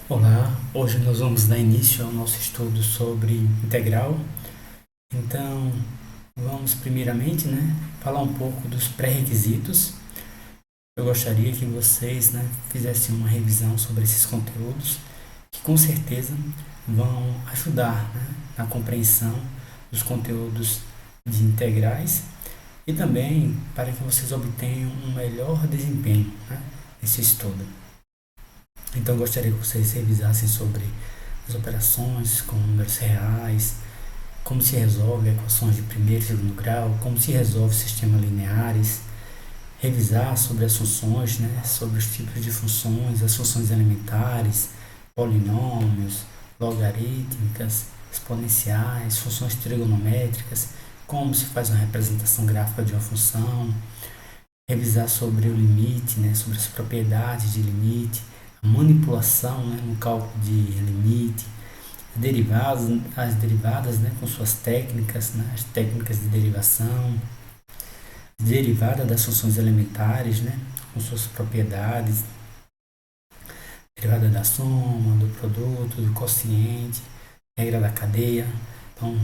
Olá, hoje nós vamos dar início ao nosso estudo sobre integral. Então, vamos primeiramente, falar um pouco dos pré-requisitos. Eu gostaria que vocês, fizessem uma revisão sobre esses conteúdos, que com certeza vão ajudar, na compreensão dos conteúdos de integrais e também para que vocês obtenham um melhor desempenho, nesse estudo. Então, gostaria que vocês revisassem sobre as operações com números reais, como se resolve equações de primeiro e segundo grau, como se resolve sistemas lineares, revisar sobre as funções, sobre os tipos de funções, as funções elementares, polinômios, logarítmicas, exponenciais, funções trigonométricas, como se faz uma representação gráfica de uma função, revisar sobre o limite, sobre as propriedades de limite, a manipulação, no cálculo de limite, as derivadas, com suas técnicas, as técnicas de derivação, derivada das funções elementares, com suas propriedades, derivada da soma, do produto, do quociente, regra da cadeia. Então,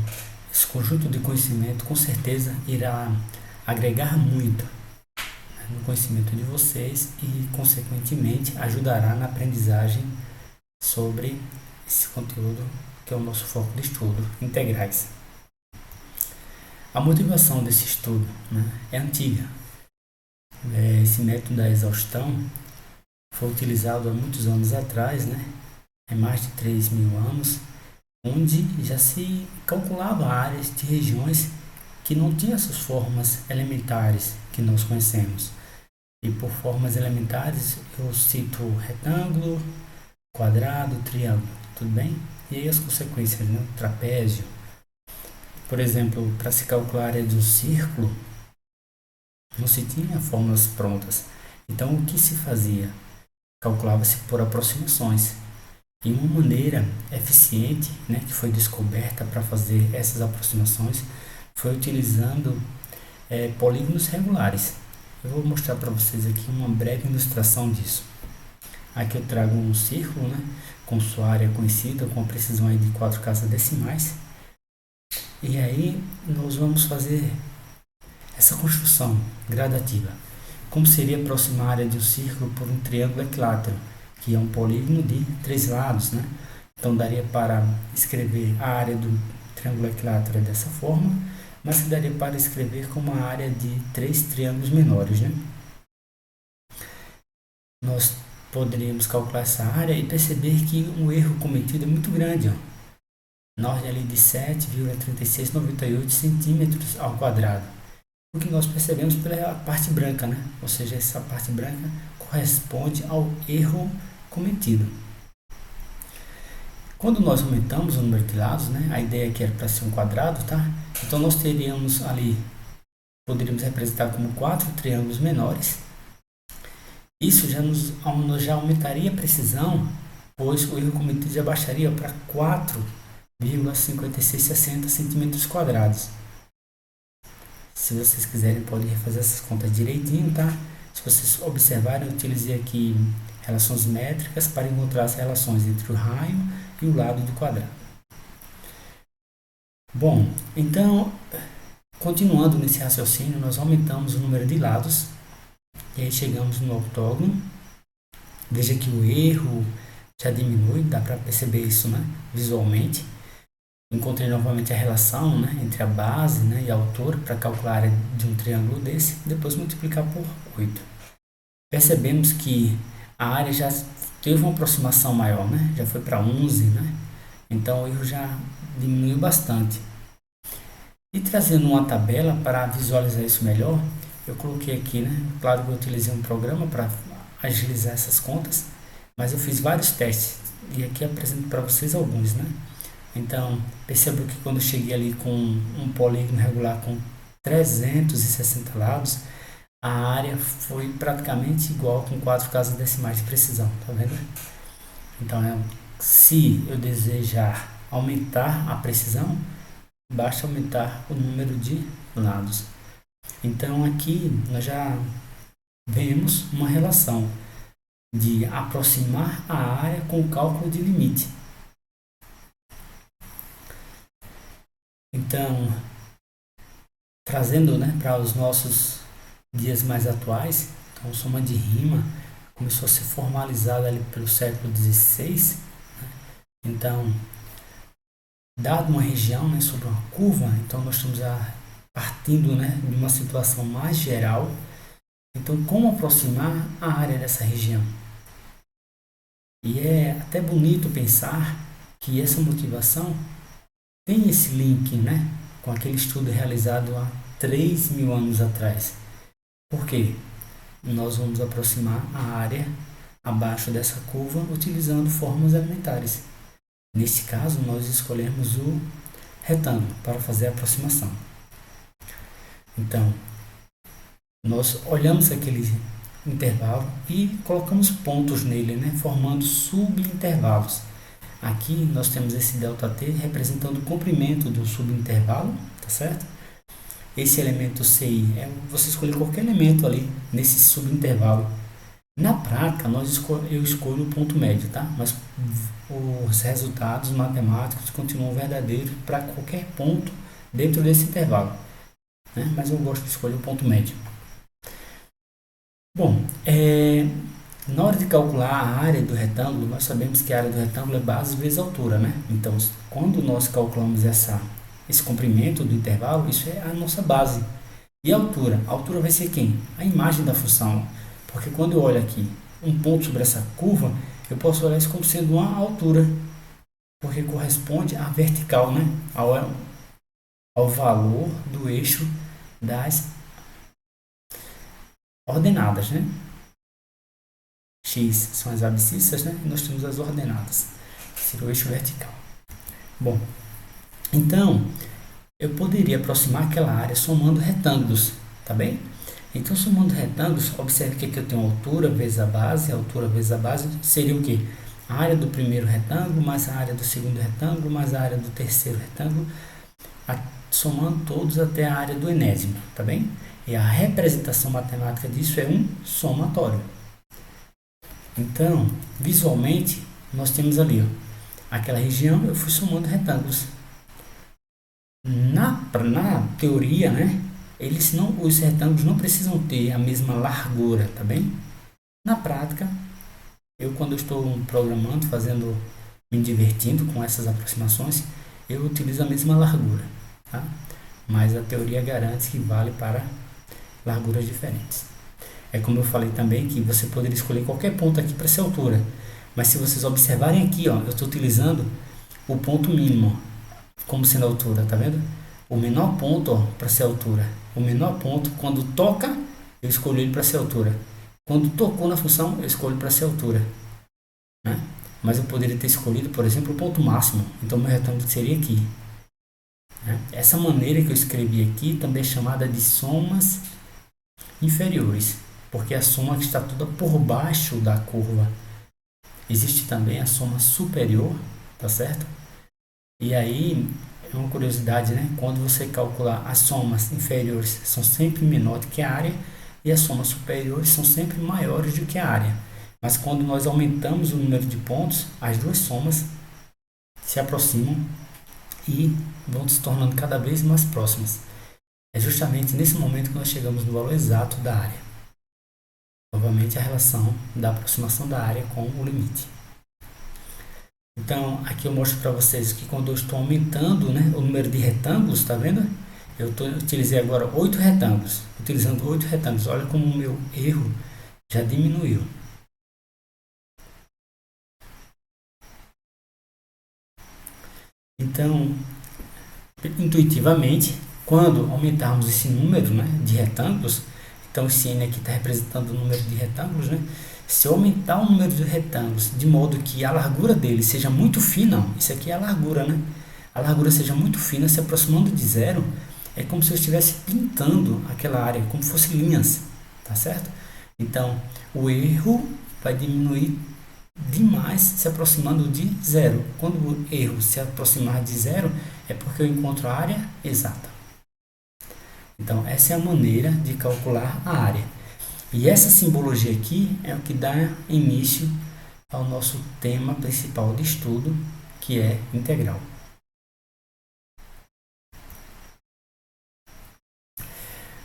esse conjunto de conhecimento com certeza irá agregar muito no conhecimento de vocês e, consequentemente, ajudará na aprendizagem sobre esse conteúdo que é o nosso foco de estudo, integrais. A motivação desse estudo, é antiga. Esse método da exaustão foi utilizado há muitos anos atrás, há mais de 3.000 anos, onde já se calculava áreas de regiões que não tinham essas formas elementares que nós conhecemos. E por formas elementares eu cito retângulo, quadrado, triângulo, tudo bem? E aí as consequências, trapézio. Por exemplo, para se calcular a área de um círculo, não se tinha fórmulas prontas. Então o que se fazia? Calculava-se por aproximações. E uma maneira eficiente, que foi descoberta para fazer essas aproximações, foi utilizando polígonos regulares. Eu vou mostrar para vocês aqui uma breve ilustração disso. Aqui eu trago um círculo, com sua área conhecida, com a precisão aí de 4 casas decimais. E aí nós vamos fazer essa construção gradativa. Como seria aproximar a área de um círculo por um triângulo equilátero, que é um polígono de 3 lados, Então daria para escrever a área do triângulo equilátero dessa forma, mas se daria para escrever como a área de 3 triângulos menores, Nós poderíamos calcular essa área e perceber que um erro cometido é muito grande, na ordem ali de 7,3698 centímetros ao quadrado. O que nós percebemos pela parte branca, Ou seja, essa parte branca corresponde ao erro cometido. Quando nós aumentamos o número de lados, a ideia aqui era para ser um quadrado, tá? Então nós teríamos ali, poderíamos representar como 4 triângulos menores. Isso já aumentaria a precisão, pois o erro cometido já baixaria para 4,5660 centímetros quadrados. Se vocês quiserem, podem refazer essas contas direitinho, tá? Se vocês observarem, eu utilizei aqui relações métricas para encontrar as relações entre o raio e o lado do quadrado. Bom, então, continuando nesse raciocínio, nós aumentamos o número de lados e aí chegamos no octógono. Veja que o erro já diminui, dá para perceber isso, visualmente. Encontrei novamente a relação, entre a base, e a altura para calcular a área de um triângulo desse, depois multiplicar por 8. Percebemos que a área já teve uma aproximação maior, já foi para 11, então o erro já diminuiu bastante. E trazendo uma tabela para visualizar isso melhor, eu coloquei aqui, claro que eu utilizei um programa para agilizar essas contas, mas eu fiz vários testes e aqui apresento para vocês alguns, Então, percebo que quando eu cheguei ali com um polígono regular com 360 lados, a área foi praticamente igual com 4 casas decimais de precisão, tá vendo? Então, se eu desejar aumentar a precisão, basta aumentar o número de lados. Então, aqui nós já vemos uma relação de aproximar a área com o cálculo de limite. Então, trazendo, né, para os nossos dias mais atuais, então, soma de rima começou a ser formalizada ali pelo século XVI. Então, dado uma região, né, sobre uma curva, então nós estamos partindo, né, de uma situação mais geral. Então, como aproximar a área dessa região? E é até bonito pensar que essa motivação tem esse link, né, com aquele estudo realizado há 3.000 anos atrás. Por quê? Nós vamos aproximar a área abaixo dessa curva utilizando formas elementares. Nesse caso, nós escolhemos o retângulo para fazer a aproximação. Então, nós olhamos aquele intervalo e colocamos pontos nele, né, formando subintervalos. Aqui nós temos esse ΔT representando o comprimento do subintervalo, tá certo? Esse elemento CI é você escolher qualquer elemento ali nesse subintervalo. Na prática, eu escolho o ponto médio, tá? Mas os resultados matemáticos continuam verdadeiros para qualquer ponto dentro desse intervalo, né? Mas eu gosto de escolher o ponto médio. Bom, na hora de calcular a área do retângulo, nós sabemos que a área do retângulo é base vezes altura, né? Então, quando nós calculamos esse comprimento do intervalo, isso é a nossa base. E a altura? A altura vai ser quem? A imagem da função. Porque quando eu olho aqui um ponto sobre essa curva, eu posso olhar isso como sendo uma altura. Porque corresponde à vertical, né? Ao valor do eixo das ordenadas, né? X são as abscissas, né? E nós temos as ordenadas, que seria o eixo vertical. Bom, então, eu poderia aproximar aquela área somando retângulos, tá bem? Então, somando retângulos, observe que aqui eu tenho altura vezes a base seria o quê? A área do primeiro retângulo, mais a área do segundo retângulo, mais a área do terceiro retângulo, somando todos até a área do enésimo, tá bem? E a representação matemática disso é um somatório. Então, visualmente, nós temos ali, ó, aquela região, eu fui somando retângulos. Na teoria, né, os retângulos não precisam ter a mesma largura, tá bem? Na prática, quando eu estou programando, me divertindo com essas aproximações, eu utilizo a mesma largura, tá? Mas a teoria garante que vale para larguras diferentes. É como eu falei também que você poderia escolher qualquer ponto aqui para ser altura. Mas se vocês observarem aqui, ó, eu estou utilizando o ponto mínimo como sendo altura, tá vendo? O menor ponto para ser altura. O menor ponto, quando toca, eu escolho ele para ser altura. Quando tocou na função, eu escolho para ser altura, né? Mas eu poderia ter escolhido, por exemplo, o ponto máximo. Então, meu retângulo seria aqui, né? Essa maneira que eu escrevi aqui também é chamada de somas inferiores, porque a soma que está toda por baixo da curva. Existe também a soma superior, tá certo? E aí, é uma curiosidade, né? Quando você calcular as somas inferiores são sempre menores do que a área e as somas superiores são sempre maiores do que a área. Mas quando nós aumentamos o número de pontos, as duas somas se aproximam e vão se tornando cada vez mais próximas. É justamente nesse momento que nós chegamos no valor exato da área. Novamente, a relação da aproximação da área com o limite. Então, aqui eu mostro para vocês que quando eu estou aumentando, né, o número de retângulos, tá vendo? Eu utilizei agora 8 retângulos. Utilizando 8 retângulos, olha como o meu erro já diminuiu. Então, intuitivamente, quando aumentarmos esse número, né, de retângulos, então esse n aqui está representando o número de retângulos, né? Se eu aumentar o número de retângulos de modo que a largura dele seja muito fina, isso aqui é a largura, né? A largura seja muito fina, se aproximando de zero, é como se eu estivesse pintando aquela área, como se fosse linhas, tá certo? Então, o erro vai diminuir demais se aproximando de zero. Quando o erro se aproximar de zero, é porque eu encontro a área exata. Então, essa é a maneira de calcular a área. E essa simbologia aqui é o que dá início ao nosso tema principal de estudo, que é integral.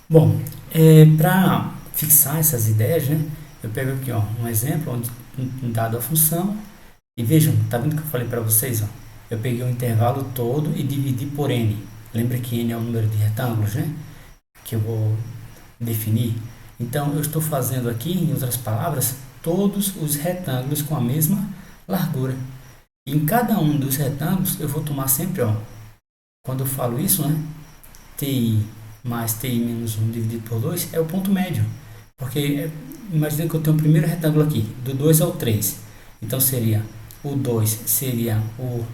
Bom, para fixar essas ideias, né, eu pego aqui um exemplo onde dado a função, e vejam, tá vendo que eu falei para vocês? Eu peguei o intervalo todo e dividi por n. Lembra que n é o número de retângulos, né? Que eu vou definir. Então, eu estou fazendo aqui, em outras palavras, todos os retângulos com a mesma largura. E em cada um dos retângulos, eu vou tomar sempre, quando eu falo isso, né? TI mais TI menos 1 dividido por 2 é o ponto médio. Porque, imagina que eu tenho o primeiro retângulo aqui, do 2 ao 3. Então, seria o 2 seria o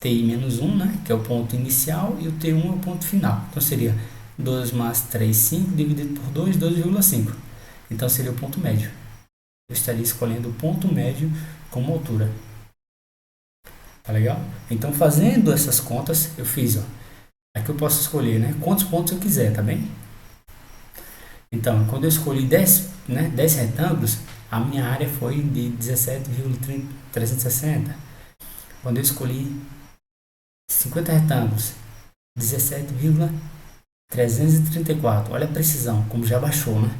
TI menos 1, né? Que é o ponto inicial, e o T1 é o ponto final. Então, seria 2 mais 3, 5, dividido por 2, 2,5. Então, seria o ponto médio. Eu estaria escolhendo o ponto médio como altura. Tá legal? Então, fazendo essas contas, eu fiz, aqui eu posso escolher, né, quantos pontos eu quiser, tá bem? Então, quando eu escolhi 10 retângulos, a minha área foi de 17,360. Quando eu escolhi 50 retângulos, 17,334. Olha a precisão, como já baixou, né?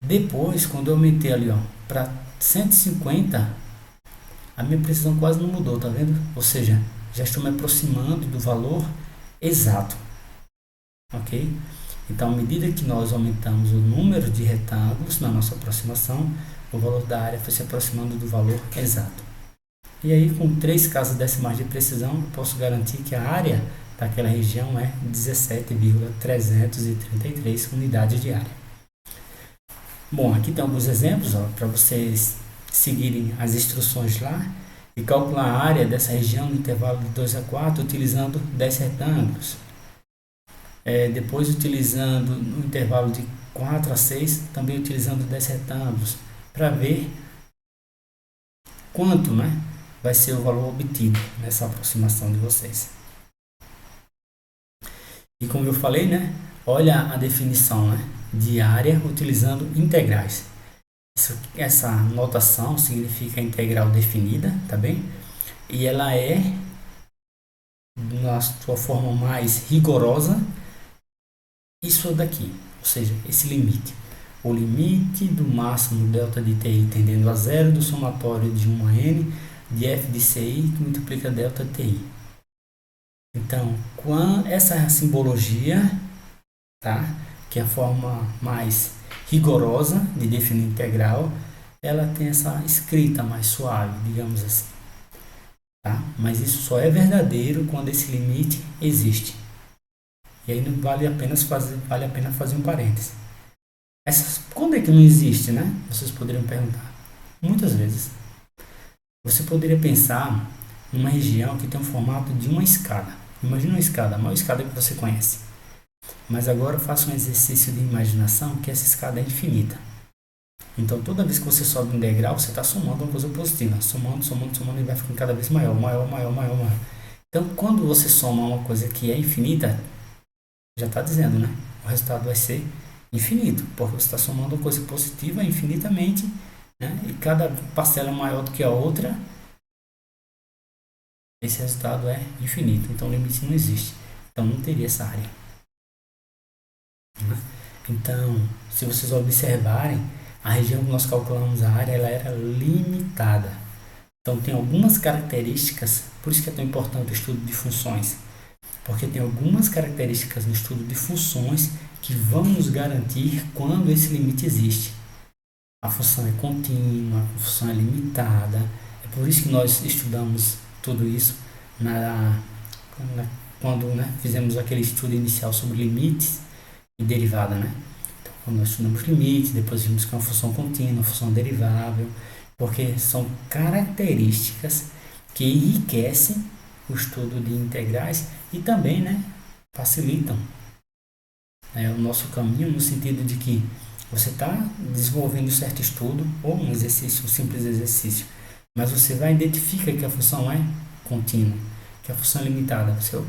Depois, quando eu aumentei ali, para 150, a minha precisão quase não mudou, tá vendo? Ou seja, já estou me aproximando do valor exato, ok? Então, à medida que nós aumentamos o número de retângulos na nossa aproximação, o valor da área foi se aproximando do valor exato. E aí, com 3 casas decimais de precisão, eu posso garantir que a área daquela região é 17,333 unidades de área. Bom, aqui tem alguns exemplos para vocês seguirem as instruções lá e calcular a área dessa região no intervalo de 2 a 4 utilizando 10 retângulos. Depois utilizando no intervalo de 4 a 6, também utilizando 10 retângulos, para ver quanto, vai ser o valor obtido nessa aproximação de vocês. E como eu falei, olha a definição de área utilizando integrais. Essa notação significa integral definida, tá bem? E ela é, na sua forma mais rigorosa, isso daqui, ou seja, esse limite. O limite do máximo delta de TI tendendo a zero do somatório de 1 a n de f de CI que multiplica delta TI. Então, essa simbologia, tá? Que é a forma mais rigorosa de definir integral, ela tem essa escrita mais suave, digamos assim. Tá? Mas isso só é verdadeiro quando esse limite existe. E aí não vale a pena fazer um parêntese. Quando é que não existe, Vocês poderiam perguntar. Muitas vezes. Você poderia pensar numa região que tem o formato de uma escada. Imagina uma escada, a maior escada que você conhece. Mas agora faça um exercício de imaginação que essa escada é infinita. Então toda vez que você sobe um degrau, você está somando uma coisa positiva. Somando e vai ficando cada vez maior. Então quando você soma uma coisa que é infinita, já está dizendo, o resultado vai ser infinito, porque você está somando uma coisa positiva infinitamente, e cada parcela é maior do que a outra, esse resultado é infinito, então o limite não existe, então não teria essa área. Então, se vocês observarem, a região que nós calculamos a área, ela era limitada. Então tem algumas características, por isso que é tão importante o estudo de funções, porque tem algumas características no estudo de funções que vão nos garantir quando esse limite existe. A função é contínua, a função é limitada. É por isso que nós estudamos tudo isso quando fizemos aquele estudo inicial sobre limites e derivada. Então, quando nós estudamos limites, depois vimos que é uma função contínua, uma função derivável, porque são características que enriquecem o estudo de integrais e também facilitam o nosso caminho, no sentido de que você está desenvolvendo um certo estudo ou um simples exercício, mas você vai identificar que a função é contínua, que a função é limitada. Você,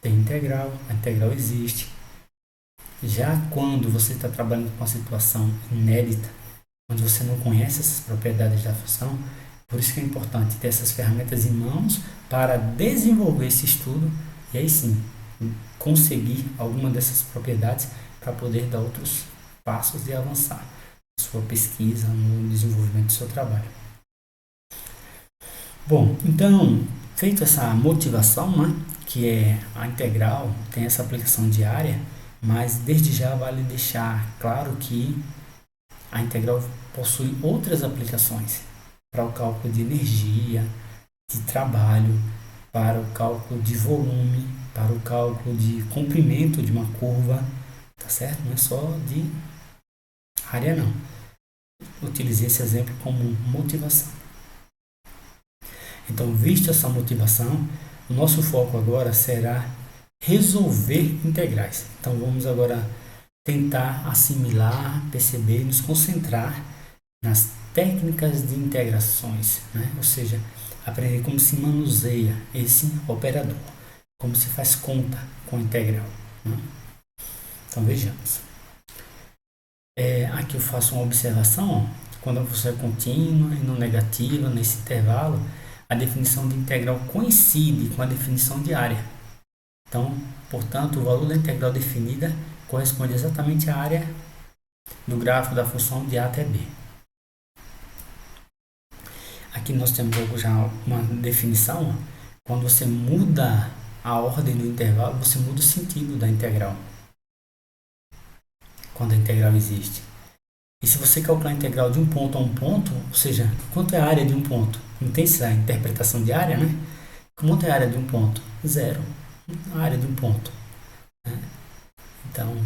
tem integral, a integral existe. Já quando você está trabalhando com uma situação inédita, onde você não conhece essas propriedades da função, por isso que é importante ter essas ferramentas em mãos para desenvolver esse estudo e aí sim conseguir alguma dessas propriedades para poder dar outros passos e avançar na sua pesquisa, no desenvolvimento do seu trabalho. Bom, então, feito essa motivação, né, que é a integral, tem essa aplicação diária, mas desde já vale deixar claro que a integral possui outras aplicações para o cálculo de energia, de trabalho, para o cálculo de volume, para o cálculo de comprimento de uma curva, tá certo? Não é só de área não. Utilizei esse exemplo como motivação. Então, visto essa motivação, o nosso foco agora será resolver integrais. Então, vamos agora tentar assimilar, perceber e nos concentrar nas técnicas de integrações, né? Ou seja, aprender como se manuseia esse operador, como se faz conta com a integral, né? Então, vejamos. Aqui eu faço uma observação, ó. Quando a função é contínua e não negativa, nesse intervalo, a definição de integral coincide com a definição de área. Então, portanto, o valor da integral definida corresponde exatamente à área do gráfico da função de A até B. Aqui nós temos já uma definição. Quando você muda a ordem do intervalo, você muda o sentido da integral. Quando a integral existe. E se você calcular a integral de um ponto a um ponto, ou seja, quanto é a área de um ponto? Não tem essa interpretação de área, né? Quanto é a área de um ponto? Zero. A área de um ponto. Então,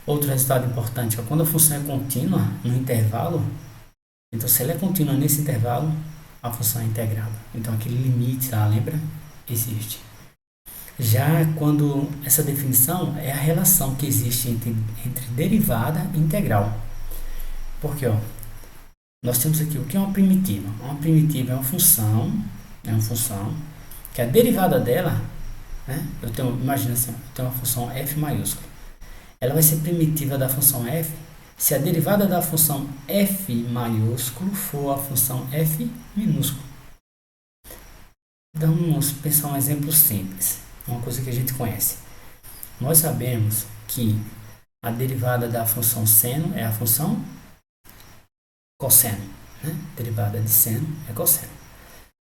outro resultado importante é quando a função é contínua no intervalo, então se ela é contínua nesse intervalo, a função é integrada. Então aquele limite, lembra? Existe. Já quando essa definição é a relação que existe entre derivada e integral. Porque nós temos aqui o que é uma primitiva. Uma primitiva é uma função que a derivada dela, né, imagina assim, eu tenho uma função f maiúscula. Ela vai ser primitiva da função f se a derivada da função f maiúsculo for a função f minúsculo. Vamos pensar um exemplo simples, uma coisa que a gente conhece. Nós sabemos que a derivada da função seno é a função cosseno, né? Derivada de seno é cosseno.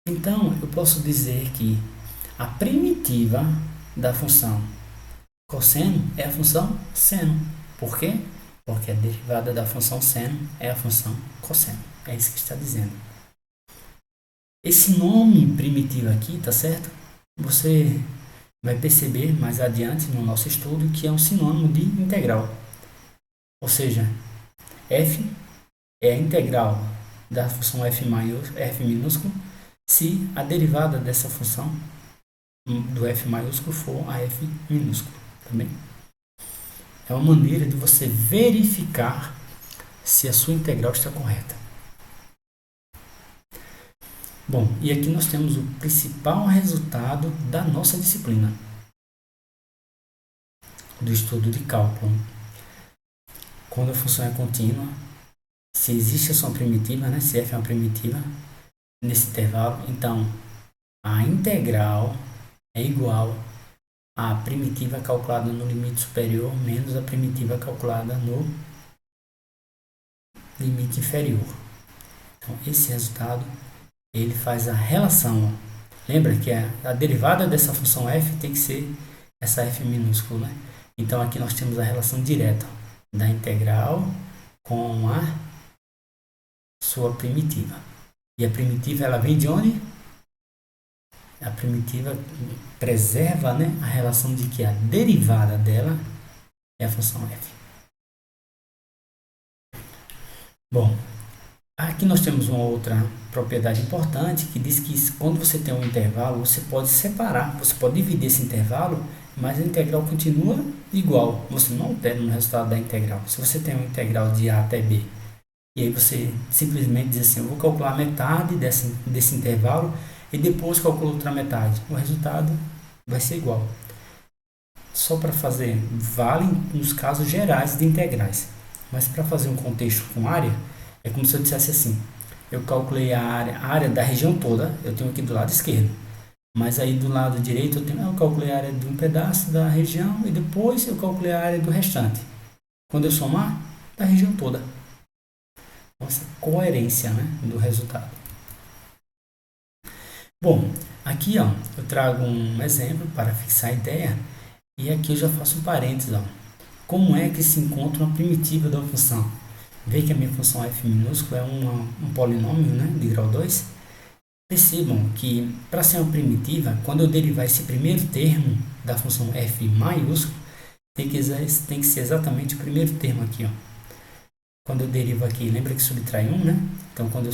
Então, eu posso dizer que a primitiva da função cosseno é a função seno. Por quê? Porque a derivada da função seno é a função cosseno. É isso que está dizendo. Esse nome primitivo aqui, tá certo? Você vai perceber mais adiante no nosso estudo que é um sinônimo de integral. Ou seja, f é a integral da função f minúsculo se a derivada dessa função do f maiúsculo for a f minúsculo. Também é uma maneira de você verificar se a sua integral está correta. Bom, e aqui nós temos o principal resultado da nossa disciplina, do estudo de cálculo. Quando a função é contínua, se existe a sua primitiva, né, se f é uma primitiva, nesse intervalo, então a integral é igual à primitiva calculada no limite superior menos a primitiva calculada no limite inferior. Então, esse resultado ele faz a relação. Lembra que a derivada dessa função f tem que ser essa f minúsculo, né? Então, aqui nós temos a relação direta da integral com a sua primitiva. E a primitiva, ela vem de onde? A primitiva preserva, né, a relação de que a derivada dela é a função f. Bom, aqui nós temos uma outra propriedade importante que diz que quando você tem um intervalo, você pode separar, você pode dividir esse intervalo, mas a integral continua igual. Você não altera no resultado da integral. Se você tem uma integral de a até b, e aí você simplesmente diz assim, eu vou calcular metade desse intervalo e depois calculo outra metade. O resultado vai ser igual. só para fazer, vale nos casos gerais de integrais. Mas para fazer um contexto com área, é como se eu dissesse assim, eu calculei a área da região toda, eu tenho aqui do lado esquerdo. Mas aí do lado direito eu calculei a área de um pedaço da região e depois eu calculei a área do restante. Quando eu somar, da região toda. Essa coerência, né, do resultado. Bom, aqui ó, eu trago um exemplo para fixar a ideia e aqui eu já faço um parênteses. Ó. Como é que se encontra uma primitiva da função? Vê que a minha função f minúsculo é um polinômio, né, de grau 2. Percebam que para ser uma primitiva, quando eu derivar esse primeiro termo da função f maiúsculo, tem que ser exatamente o primeiro termo aqui. Ó. Quando eu derivo aqui, lembra que subtrai 1, né? Então, quando eu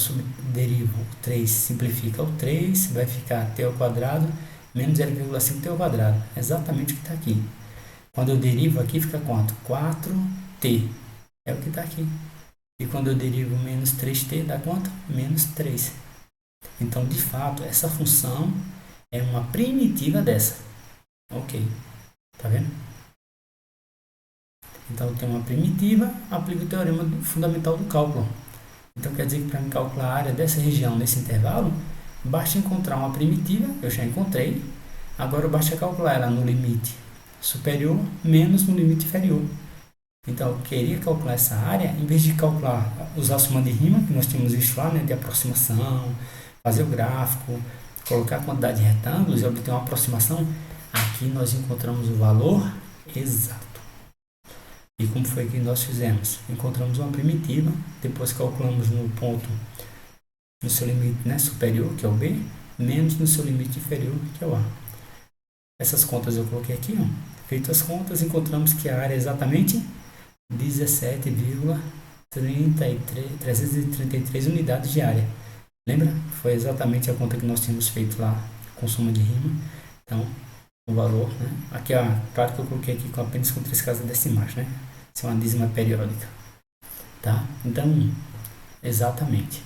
derivo o 3, simplifica o 3, vai ficar t ao quadrado menos 0,5t ao quadrado. Exatamente o que está aqui. Quando eu derivo aqui, fica quanto? 4t. É o que está aqui. E quando eu derivo menos 3t, dá quanto? Menos 3. Então, de fato, essa função é uma primitiva dessa. Ok. Tá vendo? Então, eu tenho uma primitiva, aplico o teorema fundamental do cálculo. Então, quer dizer que para me calcular a área dessa região nesse intervalo, basta encontrar uma primitiva, eu já encontrei, agora basta calcular ela no limite superior menos no limite inferior. Então, eu queria calcular essa área, em vez de calcular, usar a soma de rima, que nós tínhamos visto lá, né, de aproximação, fazer o gráfico, colocar a quantidade de retângulos e obter uma aproximação, aqui nós encontramos o valor exato. E como foi que nós fizemos? Encontramos uma primitiva, depois calculamos no ponto, no seu limite, né, superior, que é o B, menos no seu limite inferior, que é o A. Essas contas eu coloquei aqui. Ó. Feitas as contas, encontramos que a área é exatamente 17,333 unidades de área. Lembra? Foi exatamente a conta que nós tínhamos feito lá com soma de rima. Então, o valor, né? Aqui, ó, claro que eu coloquei aqui apenas com 3 casas decimais, né? Isso é uma dízima periódica. Tá? Então, exatamente.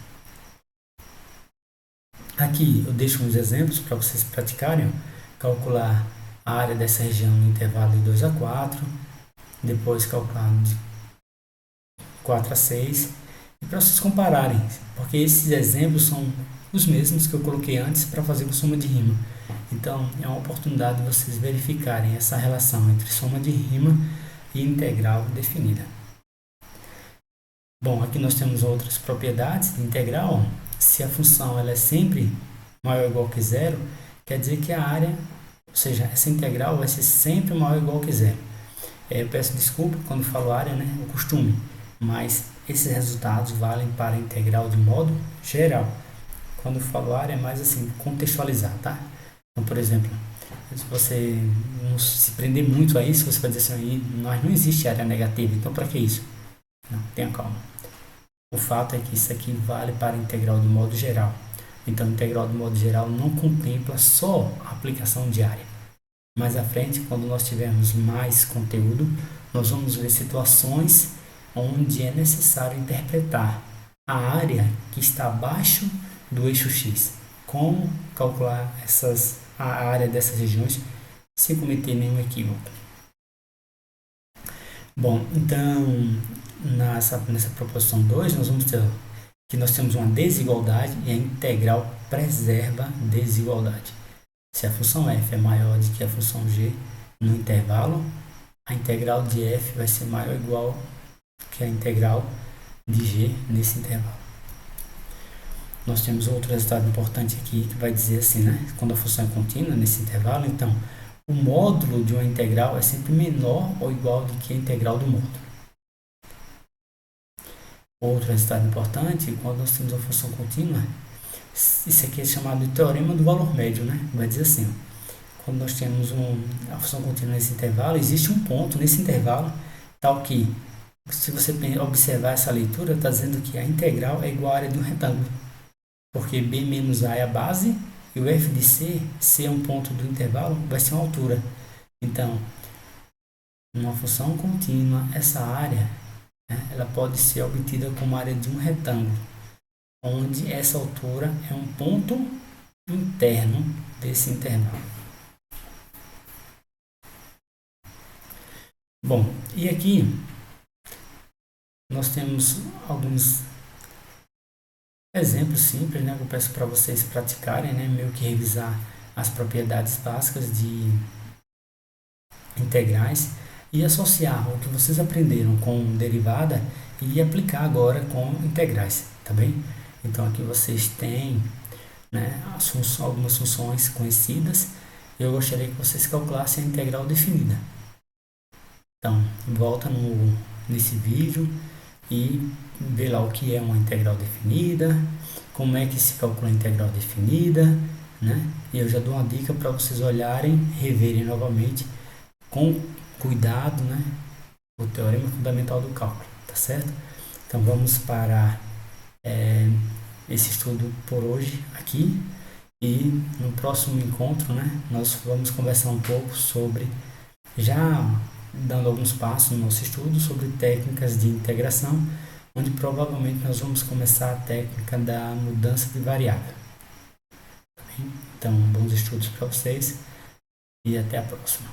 Aqui eu deixo uns exemplos para vocês praticarem. Calcular a área dessa região no intervalo de 2 a 4. Depois calcular de 4 a 6. E para vocês compararem. Porque esses exemplos são os mesmos que eu coloquei antes para fazer com soma de rima. Então, é uma oportunidade de vocês verificarem essa relação entre soma de rima e integral definida. Bom, aqui nós temos outras propriedades de integral. Se a função ela é sempre maior ou igual que zero, quer dizer que a área, ou seja, essa integral vai ser sempre maior ou igual que zero. Eu peço desculpa quando falo área, né, o costume, mas esses resultados valem para a integral de modo geral. Quando falo área é mais assim, contextualizar, tá? Então, por exemplo, se você não se prender muito a isso, você vai dizer assim, mas não existe área negativa, então para que isso? Não, tenha calma. O fato é que isso aqui vale para a integral de modo geral. Então, a integral de modo geral não contempla só a aplicação de área. Mais à frente, quando nós tivermos mais conteúdo, nós vamos ver situações onde é necessário interpretar a área que está abaixo do eixo X. Como calcular a área dessas regiões sem cometer nenhum equívoco. Bom, então, nessa proposição 2, nós vamos ter que nós temos uma desigualdade e a integral preserva desigualdade. Se a função f é maior do que a função g no intervalo, a integral de f vai ser maior ou igual que a integral de g nesse intervalo. Nós temos outro resultado importante aqui que vai dizer assim, né? Quando a função é contínua nesse intervalo, então o módulo de uma integral é sempre menor ou igual do que a integral do módulo. Outro resultado importante, quando nós temos uma função contínua, isso aqui é chamado de teorema do valor médio, né? Vai dizer assim, ó, quando nós temos a função contínua nesse intervalo, existe um ponto nesse intervalo, tal que, se você observar essa leitura, está dizendo que a integral é igual à área de um retângulo, porque b menos a é a base, e o f de c é um ponto do intervalo, vai ser uma altura. Então, numa função contínua, essa área, né, ela pode ser obtida como área de um retângulo, onde essa altura é um ponto interno desse intervalo. Bom, e aqui nós temos alguns exemplos simples, né, que eu peço para vocês praticarem, né, meio que revisar as propriedades básicas de integrais e associar o que vocês aprenderam com derivada e aplicar agora com integrais, tá bem? Então aqui vocês têm, né, algumas funções conhecidas. Eu gostaria que vocês calculassem a integral definida. Então, volta nesse vídeo e vê lá o que é uma integral definida, como é que se calcula a integral definida, né? E eu já dou uma dica para vocês olharem, reverem novamente com cuidado, né, o teorema fundamental do cálculo, tá certo? Então vamos para esse estudo por hoje aqui, e no próximo encontro, né, nós vamos conversar um pouco sobre, já dando alguns passos no nosso estudo, sobre técnicas de integração, onde provavelmente nós vamos começar a técnica da mudança de variável. Tá bem? Então, bons estudos para vocês e até a próxima.